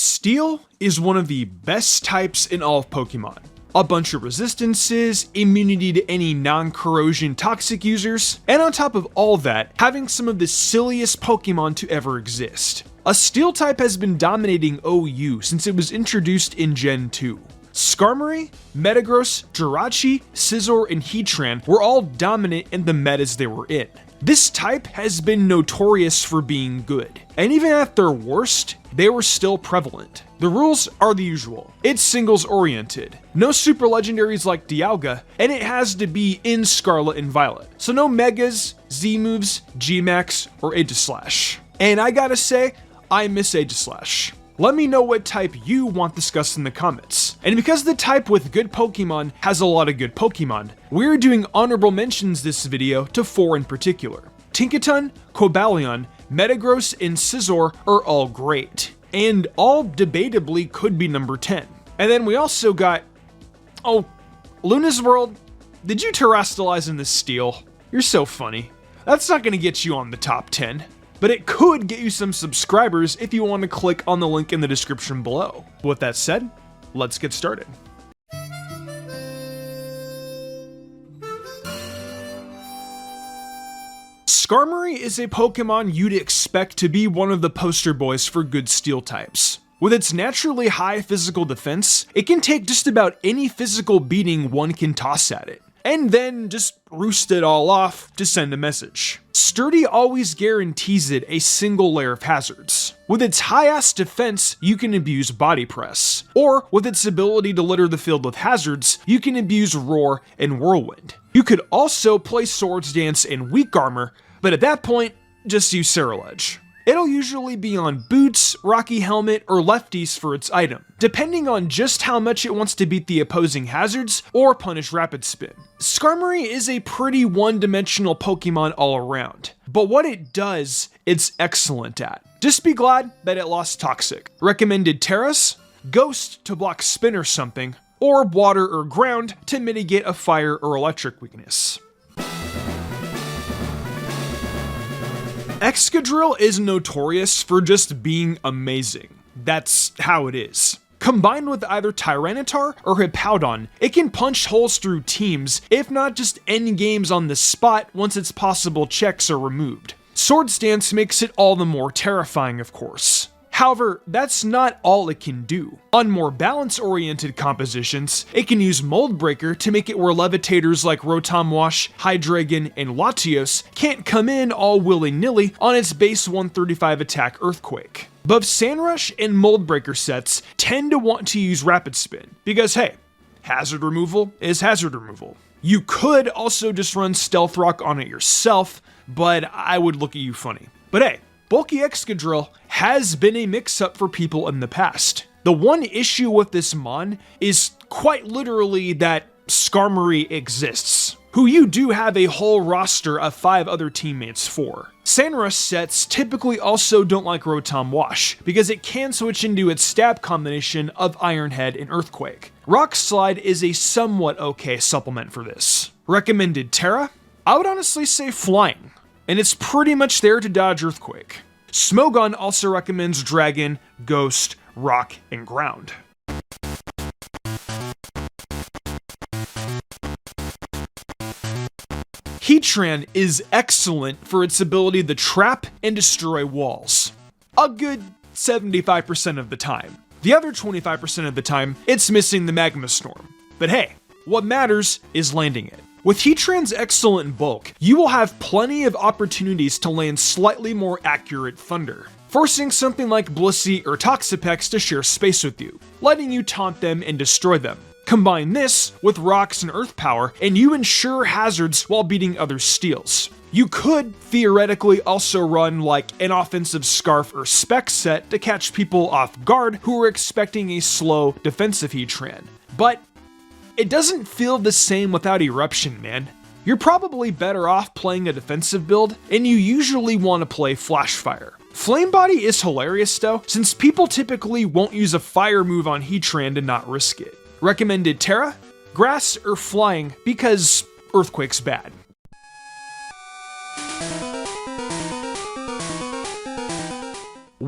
Steel is one of the best types in all of Pokemon. A bunch of resistances, immunity to any non-corrosion toxic users, and on top of all that, having some of the silliest Pokemon to ever exist. A Steel type has been dominating OU since it was introduced in Gen 2. Skarmory, Metagross, Jirachi, Scizor, and Heatran were all dominant in the metas they were in. This type has been notorious for being good, and even at their worst, they were still prevalent. The rules are the usual. It's singles oriented, no super legendaries like Dialga, and it has to be in Scarlet and Violet. So no Megas, Z-moves, G-Max, or Aegislash. And I gotta say, I miss Aegislash. Let me know what type you want discussed in the comments. And because the type with good Pokemon has a lot of good Pokemon, we're doing honorable mentions this video to 4 in particular. Tinkaton, Cobalion, Metagross, and Scizor are all great, and all debatably could be number 10. And then we also got, Luna's World, did you terrestrialize in this Steel? You're so funny. That's not gonna get you on the top 10. But it could get you some subscribers if you want to click on the link in the description below. With that said, let's get started. Skarmory is a Pokemon you'd expect to be one of the poster boys for good Steel types. With its naturally high physical defense, it can take just about any physical beating one can toss at it, and then just roost it all off to send a message. Sturdy always guarantees it a single layer of hazards. With its high-ass defense, you can abuse Body Press, or with its ability to litter the field with hazards, you can abuse Roar and Whirlwind. You could also play Swords Dance and Weak Armor, but at that point, just use Ceruledge. It'll usually be on Boots, Rocky Helmet, or Lefties for its item, depending on just how much it wants to beat the opposing hazards or punish Rapid Spin. Skarmory is a pretty one-dimensional Pokemon all around, but what it does, it's excellent at. Just be glad that it lost Toxic. Recommended Terras, Ghost to block Spin or something, or Water or Ground to mitigate a Fire or Electric weakness. Excadrill is notorious for just being amazing. That's how it is. Combined with either Tyranitar or Hippowdon, it can punch holes through teams, if not just end games on the spot once its possible checks are removed. Swords Dance makes it all the more terrifying, of course. However, that's not all it can do. On more balance-oriented compositions, it can use Mold Breaker to make it where levitators like Rotom Wash, Hydreigon, and Latios can't come in all willy-nilly on its base 135 attack Earthquake. Both Sandrush and Mold Breaker sets tend to want to use Rapid Spin, because hey, hazard removal is hazard removal. You could also just run Stealth Rock on it yourself, but I would look at you funny. But hey, Bulky Excadrill has been a mix-up for people in the past. The one issue with this mon is quite literally that Skarmory exists, who you do have a whole roster of 5 other teammates for. Sandrush sets typically also don't like Rotom Wash, because it can switch into its stab combination of Iron Head and Earthquake. Rock Slide is a somewhat okay supplement for this. Recommended Terra? I would honestly say Flying, and it's pretty much there to dodge Earthquake. Smogon also recommends Dragon, Ghost, Rock, and Ground. Heatran is excellent for its ability to trap and destroy walls. A good 75% of the time. The other 25% of the time, it's missing the Magma Storm. But hey, what matters is landing it. With Heatran's excellent bulk, you will have plenty of opportunities to land slightly more accurate Thunder, forcing something like Blissey or Toxapex to share space with you, letting you taunt them and destroy them. Combine this with Rocks and Earth Power, and you ensure hazards while beating other Steels. You could theoretically also run like an offensive Scarf or Spec set to catch people off guard who are expecting a slow defensive Heatran, but it doesn't feel the same without Eruption, man. You're probably better off playing a defensive build, and you usually want to play Flash Fire. Flame Body is hilarious though, since people typically won't use a fire move on Heatran to not risk it. Recommended Terra, Grass, or Flying because Earthquake's bad.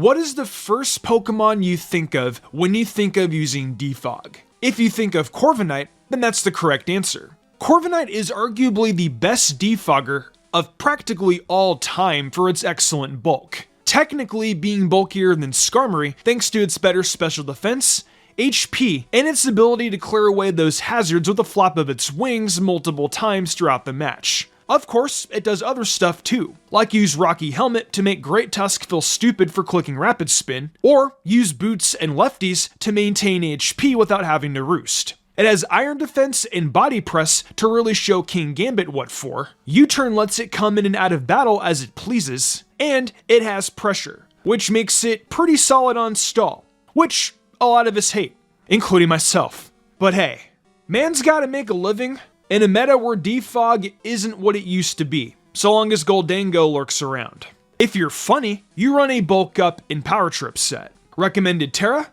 What is the first Pokemon you think of when you think of using Defog? If you think of Corviknight, then that's the correct answer. Corviknight is arguably the best defogger of practically all time for its excellent bulk. Technically being bulkier than Skarmory thanks to its better special defense, HP, and its ability to clear away those hazards with a flap of its wings multiple times throughout the match. Of course, it does other stuff too, like use Rocky Helmet to make Great Tusk feel stupid for clicking Rapid Spin, or use Boots and Lefties to maintain HP without having to roost. It has Iron Defense and Body Press to really show King Gambit what for, U-Turn lets it come in and out of battle as it pleases, and it has Pressure, which makes it pretty solid on stall, which a lot of us hate, including myself. But hey, man's gotta make a living, in a meta where defog isn't what it used to be, so long as Goldango lurks around. If you're funny, you run a bulk up in Power Trip set. Recommended Terra?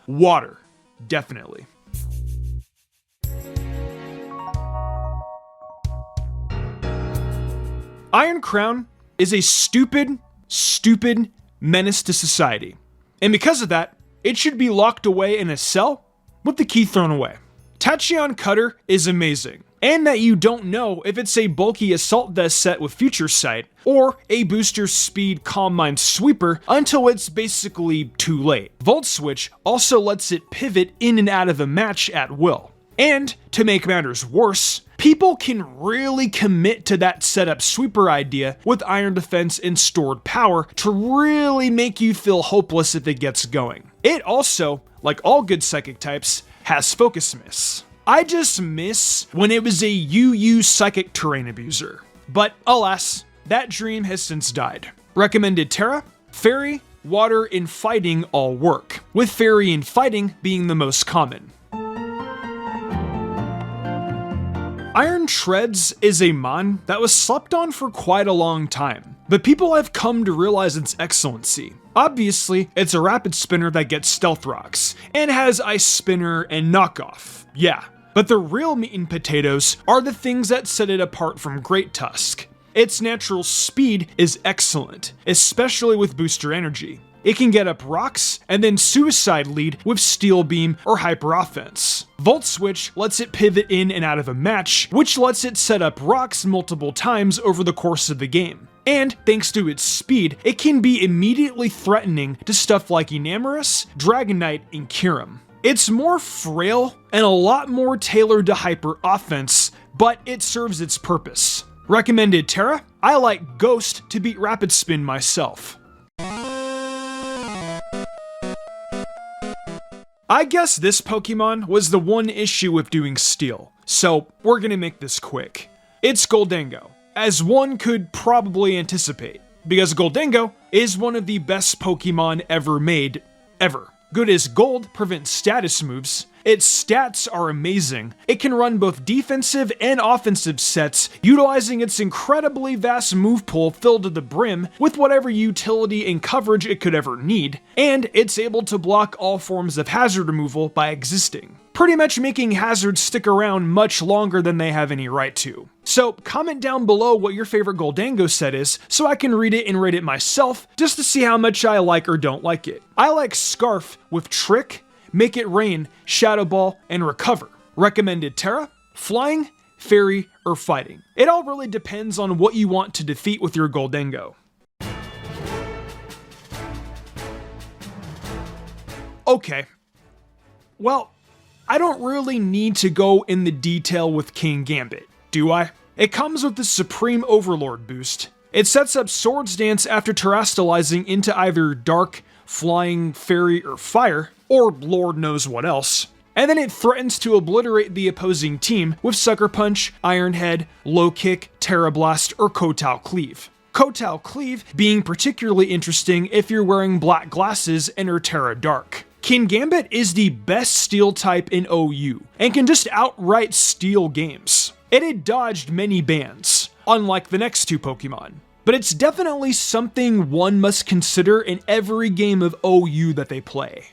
Water. Definitely. Iron Crown is a stupid menace to society. And because of that, it should be locked away in a cell with the key thrown away. Tachyon Cutter is amazing, and that you don't know if it's a bulky Assault Vest set with Future Sight, or a booster speed Calm Mind Sweeper until it's basically too late. Volt Switch also lets it pivot in and out of a match at will. And, to make matters worse, people can really commit to that setup sweeper idea with Iron Defense and Stored Power to really make you feel hopeless if it gets going. It also, like all good Psychic types, has Focus Miss. I just miss when it was a UU Psychic Terrain Abuser. But alas, that dream has since died. Recommended Terra? Fairy, Water, and Fighting all work, with Fairy and Fighting being the most common. Iron Treads is a mon that was slept on for quite a long time, but people have come to realize its excellency. Obviously, it's a rapid spinner that gets stealth rocks, and has Ice Spinner and Knockoff, yeah. But the real meat and potatoes are the things that set it apart from Great Tusk. Its natural speed is excellent, especially with booster energy. It can get up rocks, and then Suicide Lead with Steel Beam or Hyper Offense. Volt Switch lets it pivot in and out of a match, which lets it set up rocks multiple times over the course of the game. And thanks to its speed, it can be immediately threatening to stuff like Enamorus, Dragonite, and Kyurem. It's more frail and a lot more tailored to Hyper Offense, but it serves its purpose. Recommended Terra? I like Ghost to beat Rapid Spin myself. I guess this Pokemon was the one issue with doing Steel, so we're gonna make this quick. It's Goldango, as one could probably anticipate, because Goldango is one of the best Pokemon ever made, ever. Good as gold prevents status moves, its stats are amazing, it can run both defensive and offensive sets, utilizing its incredibly vast move pool filled to the brim with whatever utility and coverage it could ever need, and it's able to block all forms of hazard removal by existing, pretty much making hazards stick around much longer than they have any right to. So comment down below what your favorite Goldango set is so I can read it and rate it myself just to see how much I like or don't like it. I like Scarf with Trick, Make It Rain, Shadow Ball, and Recover. Recommended Terra, Flying, Fairy, or Fighting. It all really depends on what you want to defeat with your Goldango. Okay. Well, I don't really need to go in the detail with King Gambit, do I? It comes with the Supreme Overlord boost. It sets up Swords Dance after terastallizing into either Dark, Flying, Fairy, or Fire, or Lord knows what else. And then it threatens to obliterate the opposing team with Sucker Punch, Iron Head, Low Kick, Terra Blast, or Kotao Cleave. Kotao Cleave being particularly interesting if you're wearing black glasses and are Terra Dark. King Gambit is the best Steel type in OU, and can just outright steal games. It had dodged many bans, unlike the next two Pokemon, but it's definitely something one must consider in every game of OU that they play.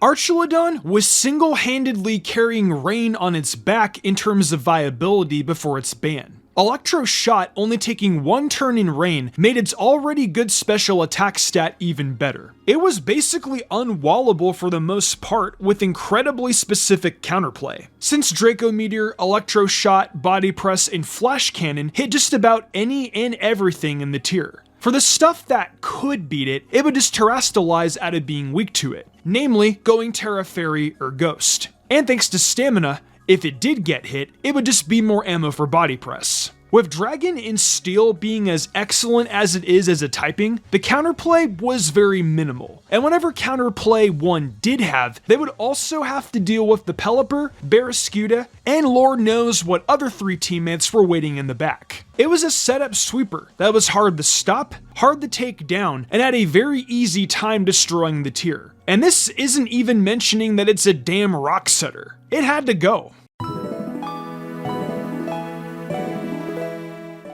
Archelodon was single-handedly carrying Rain on its back in terms of viability before its ban. Electro Shot only taking one turn in rain made its already good special attack stat even better. It was basically unwallable for the most part with incredibly specific counterplay. Since Draco Meteor, Electro Shot, Body Press, and Flash Cannon hit just about any and everything in the tier. For the stuff that could beat it, it would just terrestrialize out of being weak to it, namely going Terra Fairy or Ghost. And thanks to Stamina, if it did get hit, it would just be more ammo for Body Press. With Dragon and Steel being as excellent as it is as a typing, the counterplay was very minimal. And whatever counterplay one did have, they would also have to deal with the Pelipper, Barraskewda, and Lord knows what other 3 teammates were waiting in the back. It was a setup sweeper that was hard to stop, hard to take down, and had a very easy time destroying the tier. And this isn't even mentioning that it's a damn rock setter. It had to go.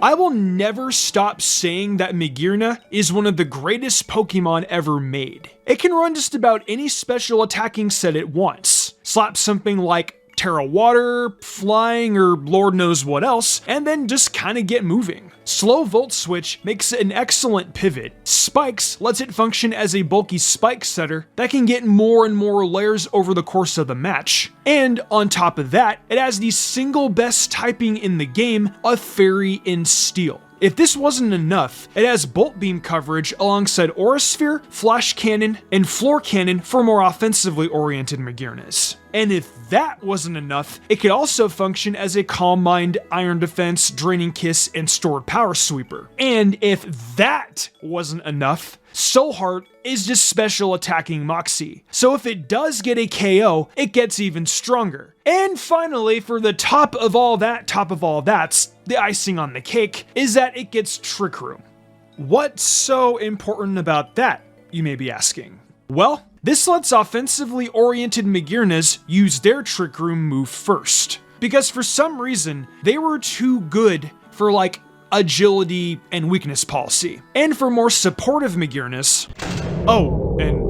I will never stop saying that Magearna is one of the greatest Pokemon ever made. It can run just about any special attacking set it wants. Slap something like Terra Water, Flying, or Lord knows what else, and then just kinda get moving. Slow Volt Switch makes it an excellent pivot. Spikes lets it function as a bulky spike setter that can get more and more layers over the course of the match. And on top of that, it has the single best typing in the game of Fairy and Steel. If this wasn't enough, it has Bolt Beam coverage alongside Aura Sphere, Flash Cannon, and Floor Cannon for more offensively oriented Magearnas. And if that wasn't enough, it could also function as a Calm Mind, Iron Defense, Draining Kiss, and Stored Power Sweeper. And if that wasn't enough, Soul Heart is just special attacking Moxie. So if it does get a KO, it gets even stronger. And finally, for the top of all that's the icing on the cake, is that it gets Trick Room. What's so important about that, you may be asking? Well, this lets offensively oriented Magearnas use their Trick Room move first. Because for some reason, they were too good for like agility and weakness policy. And for more supportive Magearnas, oh, and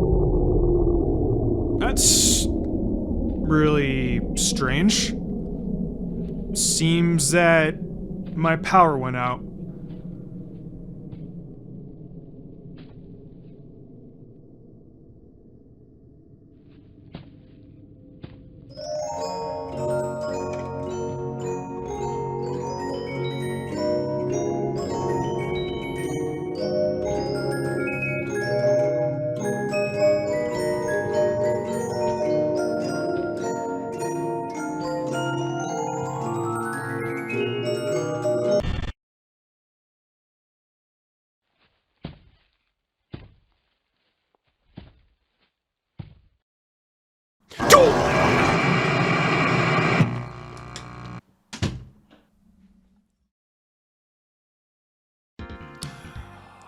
that's really strange. Seems that my power went out.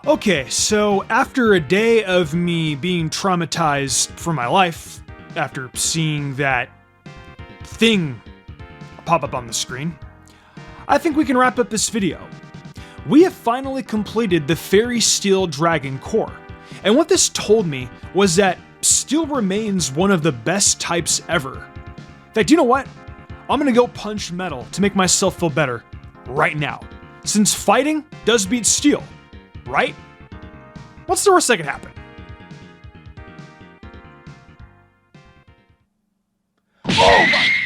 Okay, so after a day of me being traumatized for my life, after seeing that thing pop up on the screen, I think we can wrap up this video. We have finally completed the Fairy Steel Dragon core, and what this told me was that Steel remains one of the best types ever. In fact, you know what? I'm gonna go punch Metal to make myself feel better right now, since fighting does beat Steel. Right? What's the worst that could happen?